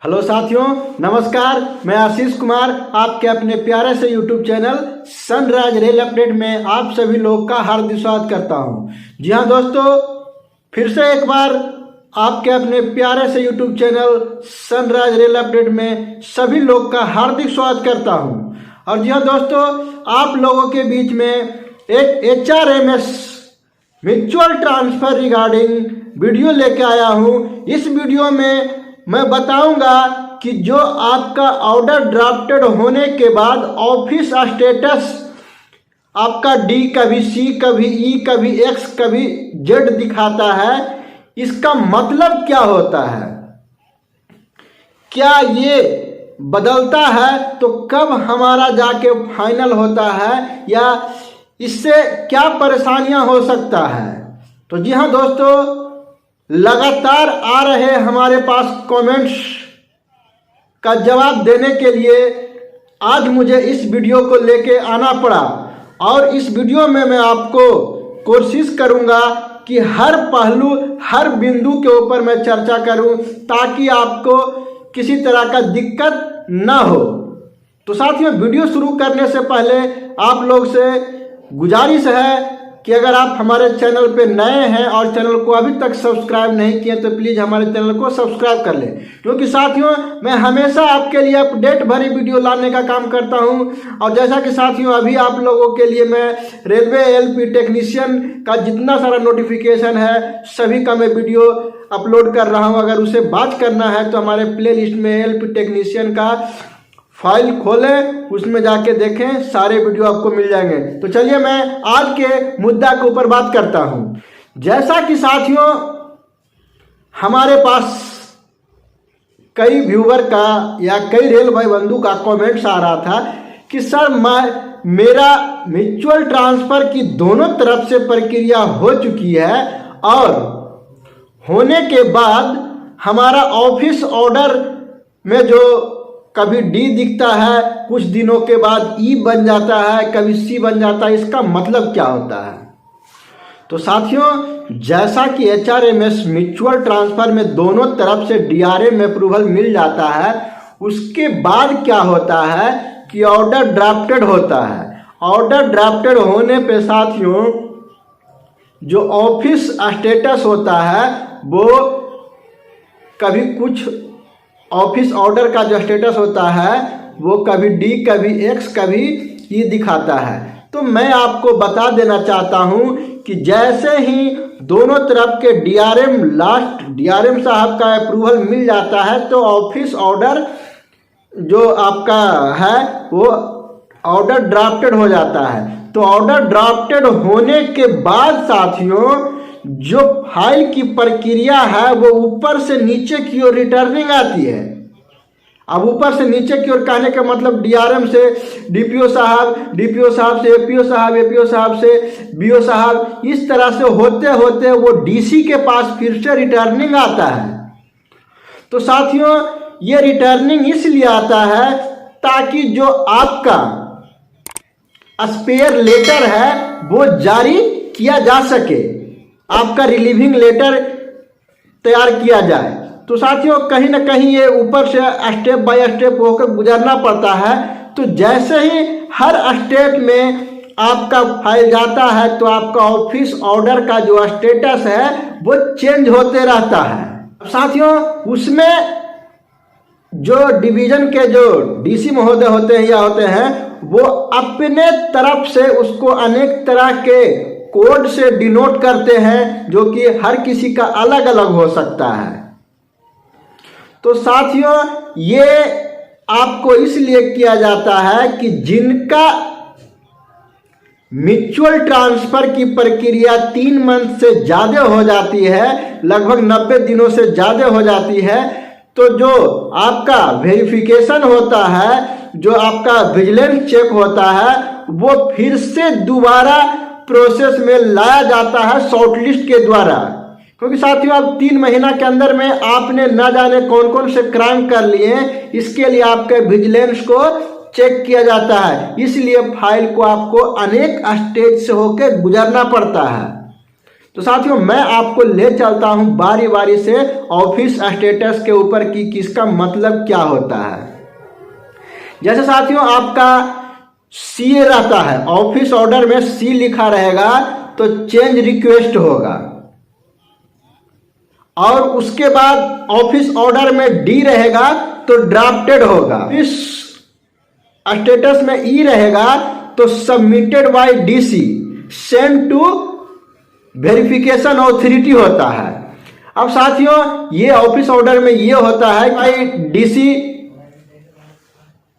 Hello साथियों, नमस्कार। मैं आशीष कुमार आपके अपने प्यारे से YouTube channel sunrise rail update में आप सभी लोग का हार्दिक स्वागत करता हूं। जी हां दोस्तों, फिर से एक बार आपके अपने प्यारे से YouTube channel sunrise rail update में सभी लोग का हार्दिक स्वागत करता हूं। और जी हां दोस्तों, आप लोगों के बीच में एक HRMS mutual transfer regarding video लेके आया हूं। इस वीडियो में मैं बताऊंगा कि जो आपका ऑर्डर ड्राफ्टेड होने के बाद ऑफिस स्टेटस आपका D कभी C कभी E कभी X कभी Z दिखाता है, इसका मतलब क्या होता है, क्या ये बदलता है तो कब हमारा जाके फाइनल होता है, या इससे क्या परेशानियां हो सकता है। तो जी हाँ दोस्तों, लगातार आ रहे हमारे पास कमेंट्स का जवाब देने के लिए आज मुझे इस वीडियो को लेके आना पड़ा। और इस वीडियो में मैं आपको कोशिश करूंगा कि हर पहलू हर बिंदु के ऊपर मैं चर्चा करूं ताकि आपको किसी तरह का दिक्कत ना हो। तो साथियों, वीडियो शुरू करने से पहले आप लोग से गुजारिश है कि अगर आप हमारे चैनल पे नए हैं और चैनल को अभी तक सब्सक्राइब नहीं किए तो प्लीज़ हमारे चैनल को सब्सक्राइब कर लें, क्योंकि साथियों मैं हमेशा आपके लिए अपडेट भरी वीडियो लाने का काम करता हूं। और जैसा कि साथियों अभी आप लोगों के लिए मैं रेलवे LP टेक्नीशियन का जितना सारा नोटिफिकेशन है सभी का मैं वीडियो अपलोड कर रहा हूँ। अगर उसे बात करना है तो हमारे प्ले लिस्ट में LP टेक्नीशियन का फाइल खोलें, उसमें जाके देखें, सारे वीडियो आपको मिल जाएंगे। तो चलिए मैं आज के मुद्दा के ऊपर बात करता हूं। जैसा कि साथियों हमारे पास कई व्यूवर का या कई रेल भाई बंधु का कमेंट्स आ रहा था कि सर मेरा म्यूचुअल ट्रांसफर की दोनों तरफ से प्रक्रिया हो चुकी है और होने के बाद हमारा ऑफिस ऑर्डर में जो कभी D दिखता है, कुछ दिनों के बाद E बन जाता है, कभी C बन जाता है, इसका मतलब क्या होता है। तो साथियों, जैसा कि HRMS म्यूचुअल ट्रांसफर में दोनों तरफ से DRM अप्रूवल मिल जाता है, उसके बाद क्या होता है कि ऑर्डर ड्राफ्टेड होता है। ऑर्डर ड्राफ्टेड होने पे साथियों जो ऑफिस स्टेटस होता है वो कभी कुछ ऑफिस ऑर्डर का जो स्टेटस होता है वो कभी D कभी X कभी E दिखाता है। तो मैं आपको बता देना चाहता हूं कि जैसे ही दोनों तरफ के DRM साहब का अप्रूवल मिल जाता है तो ऑफिस ऑर्डर जो आपका है वो ऑर्डर ड्राफ्टेड हो जाता है। तो ऑर्डर ड्राफ्टेड होने के बाद साथियों जो फाइल की प्रक्रिया है वो ऊपर से नीचे की ओर रिटर्निंग आती है। अब ऊपर से नीचे की ओर कहने का मतलब DRM से DPO साहब, DPO साहब से APO साहब, APO साहब से BO साहब, इस तरह से होते होते वो DC के पास फिर से रिटर्निंग आता है। तो साथियों ये रिटर्निंग इसलिए आता है ताकि जो आपका स्पेयर लेटर है वो जारी किया जा सके, आपका रिलीविंग लेटर तैयार किया जाए। तो साथियों कहीं ना कहीं ये ऊपर से स्टेप बाय स्टेप होकर गुजरना पड़ता है। तो जैसे ही हर स्टेप में आपका फाइल जाता है तो आपका ऑफिस ऑर्डर का जो स्टेटस है वो चेंज होते रहता है। साथियों उसमें जो डिवीजन के जो DC महोदय होते हैं या होते हैं वो अपने तरफ से उसको अनेक तरह के कोड से डिनोट करते हैं जो कि हर किसी का अलग अलग हो सकता है। तो साथियों ये आपको इसलिए किया जाता है कि जिनका म्यूचुअल ट्रांसफर की प्रक्रिया 3 मंथ से ज्यादा हो जाती है, लगभग 90 दिनों से ज्यादा हो जाती है, तो जो आपका वेरिफिकेशन होता है, जो आपका विजिलेंस चेक होता है, वो फिर से दोबारा प्रोसेस में लाया जाता है शॉर्टलिस्ट के द्वारा। क्योंकि साथियों अब 3 महीना के अंदर में आपने न जाने कौन कौन से क्राइम कर लिए हैं, इसके लिए आपके विजिलेंस को चेक किया जाता है। इसलिए फाइल को आपको अनेक स्टेज से होकर गुजरना पड़ता है। तो साथियों मैं आपको ले चलता हूं बारी बारी से ऑफिस स्टेटस के ऊपर कि किसका मतलब क्या होता है। जैसे साथियों आपका सी रहता है, ऑफिस ऑर्डर में सी लिखा रहेगा तो चेंज रिक्वेस्ट होगा, और उसके बाद ऑफिस ऑर्डर में डी रहेगा तो ड्राफ्टेड होगा। इस स्टेटस में ई रहेगा तो submitted by DC, send to verification authority होता है। अब साथियों ये ऑफिस ऑर्डर में ये होता है by DC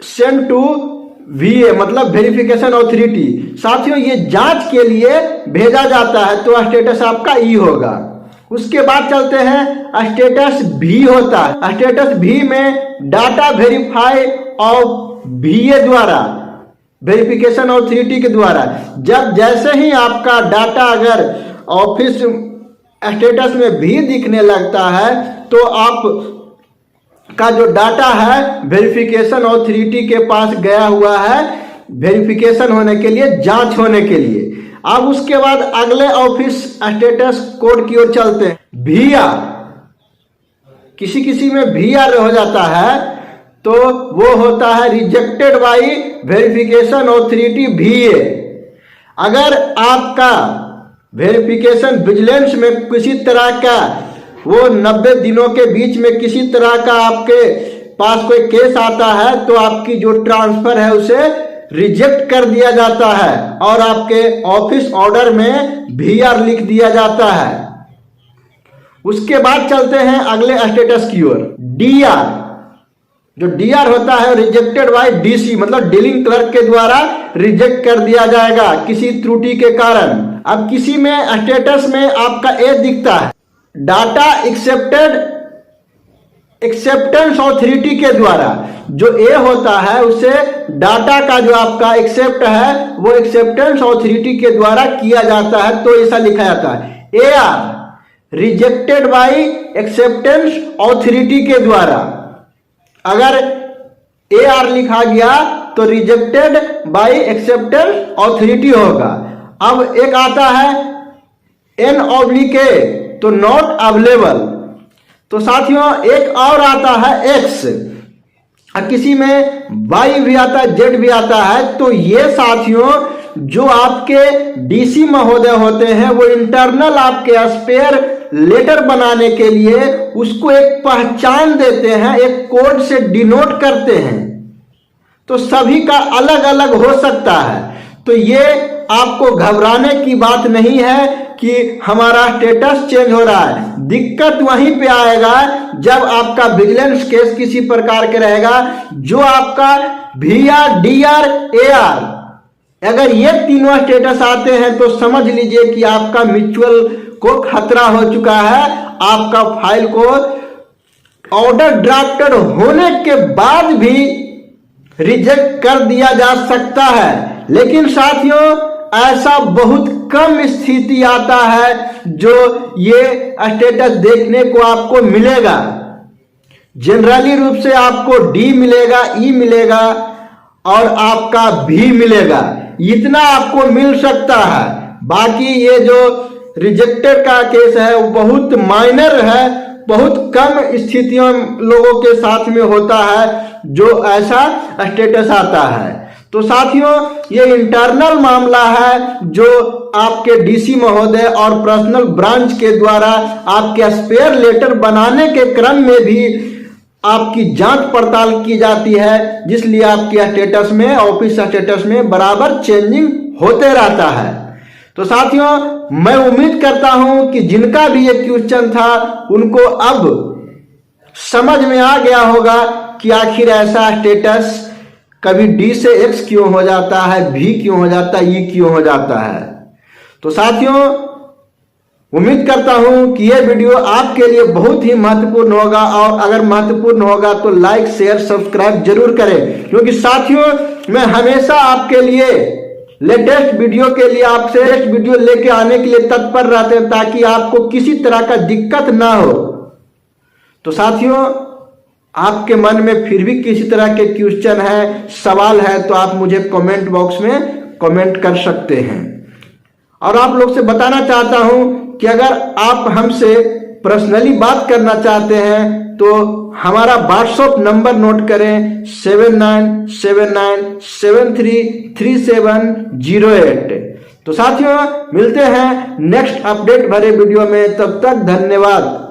send to VA मतलब वेरिफिकेशन ऑथोरिटी। साथियों ये जांच के लिए भेजा जाता है तो स्टेटस आपका ई होगा। उसके बाद चलते हैं स्टेटस भी होता है। स्टेटस भी में डाटा वेरीफाई ऑफ वीए द्वारा, वेरिफिकेशन ऑथोरिटी के द्वारा, जब जैसे ही आपका डाटा अगर ऑफिस स्टेटस में भी दिखने लगता है तो आप का जो डाटा है वेरिफिकेशन ऑथोरिटी के पास गया हुआ है वेरिफिकेशन होने के लिए, जांच होने के लिए। अब उसके बाद अगले ऑफिस स्टेटस कोड की ओर चलते हैं। वीआर, किसी किसी में वीआर हो जाता है तो वो होता है रिजेक्टेड बाय वेरिफिकेशन ऑथोरिटी वीए। अगर आपका वेरिफिकेशन विजिलेंस में किसी तरह का वो 90 दिनों के बीच में किसी तरह का आपके पास कोई केस आता है तो आपकी जो ट्रांसफर है उसे रिजेक्ट कर दिया जाता है और आपके ऑफिस ऑर्डर में वीआर लिख दिया जाता है। उसके बाद चलते हैं अगले स्टेटस की ओर। डीआर, जो डीआर होता है रिजेक्टेड बाय डीसी मतलब डीलिंग क्लर्क के द्वारा रिजेक्ट कर दिया जाएगा किसी त्रुटि के कारण। अब किसी में स्टेटस में आपका ए दिखता है, डाटा एक्सेप्टेड एक्सेप्टेंस ऑथोरिटी के द्वारा, जो ए होता है उसे डाटा का जो आपका एक्सेप्ट है वो एक्सेप्टेंस ऑथोरिटी के द्वारा किया जाता है तो ऐसा लिखा जाता है। A R rejected by acceptance authority के द्वारा, अगर ए आर लिखा गया तो रिजेक्टेड बाय एक्सेप्टेंस ऑथोरिटी होगा। अब एक आता है एन ऑब्लिक तो नॉट अवेलेबल। तो साथियों एक और आता है एक्स, किसी में वाई भी आता है, जेड भी आता है। तो ये साथियों जो आपके डीसी महोदय होते हैं वो इंटरनल आपके स्पेयर लेटर बनाने के लिए उसको एक पहचान देते हैं, एक कोड से डिनोट करते हैं। तो सभी का अलग अलग हो सकता है। तो ये आपको घबराने की बात नहीं है कि हमारा स्टेटस चेंज हो रहा है। दिक्कत वहीं पे आएगा जब आपका विजिलेंस केस किसी प्रकार के रहेगा, जो आपका वीआर, डीआर, एआर, अगर ये तीनों स्टेटस आते हैं तो समझ लीजिए कि आपका म्यूचुअल को खतरा हो चुका है। आपका फाइल को ऑर्डर ड्राफ्टेड होने के बाद भी रिजेक्ट कर दिया जा सकता है। लेकिन साथियों ऐसा बहुत कम स्थिति आता है जो ये स्टेटस देखने को आपको मिलेगा। जनरली रूप से आपको डी मिलेगा, ई मिलेगा और आपका भी मिलेगा, इतना आपको मिल सकता है। बाकी ये जो रिजेक्टेड का केस है वो बहुत माइनर है, बहुत कम स्थितियों लोगों के साथ में होता है जो ऐसा स्टेटस आता है। तो साथियों ये इंटरनल मामला है जो आपके डीसी महोदय और पर्सनल ब्रांच के द्वारा आपके स्पेयर लेटर बनाने के क्रम में भी आपकी जांच पड़ताल की जाती है, जिसलिए आपके स्टेटस में, ऑफिस स्टेटस में बराबर चेंजिंग होते रहता है। तो साथियों मैं उम्मीद करता हूं कि जिनका भी ये क्वेश्चन था उनको अब समझ में आ गया होगा कि आखिर ऐसा स्टेटस कभी डी से एक्स क्यों हो जाता है, भी क्यों हो जाता है, ई क्यों हो जाता है। तो साथियों उम्मीद करता हूं कि ये वीडियो आपके लिए बहुत ही महत्वपूर्ण होगा, और अगर महत्वपूर्ण होगा तो लाइक, शेयर, सब्सक्राइब जरूर करें, क्योंकि साथियों मैं हमेशा आपके लिए लेटेस्ट वीडियो के लिए आपसे नेक्स्ट वीडियो लेके आने के लिए तत्पर रहते हैं ताकि आपको किसी तरह का दिक्कत ना हो। तो साथियों आपके मन में फिर भी किसी तरह के क्वेश्चन है, सवाल है तो आप मुझे कमेंट बॉक्स में कमेंट कर सकते हैं। और आप लोग से बताना चाहता हूं कि अगर आप हमसे पर्सनली बात करना चाहते हैं तो हमारा व्हाट्सएप नंबर नोट करें 7979733708। तो साथियों मिलते हैं नेक्स्ट अपडेट भरे वीडियो में, तब तक धन्यवाद।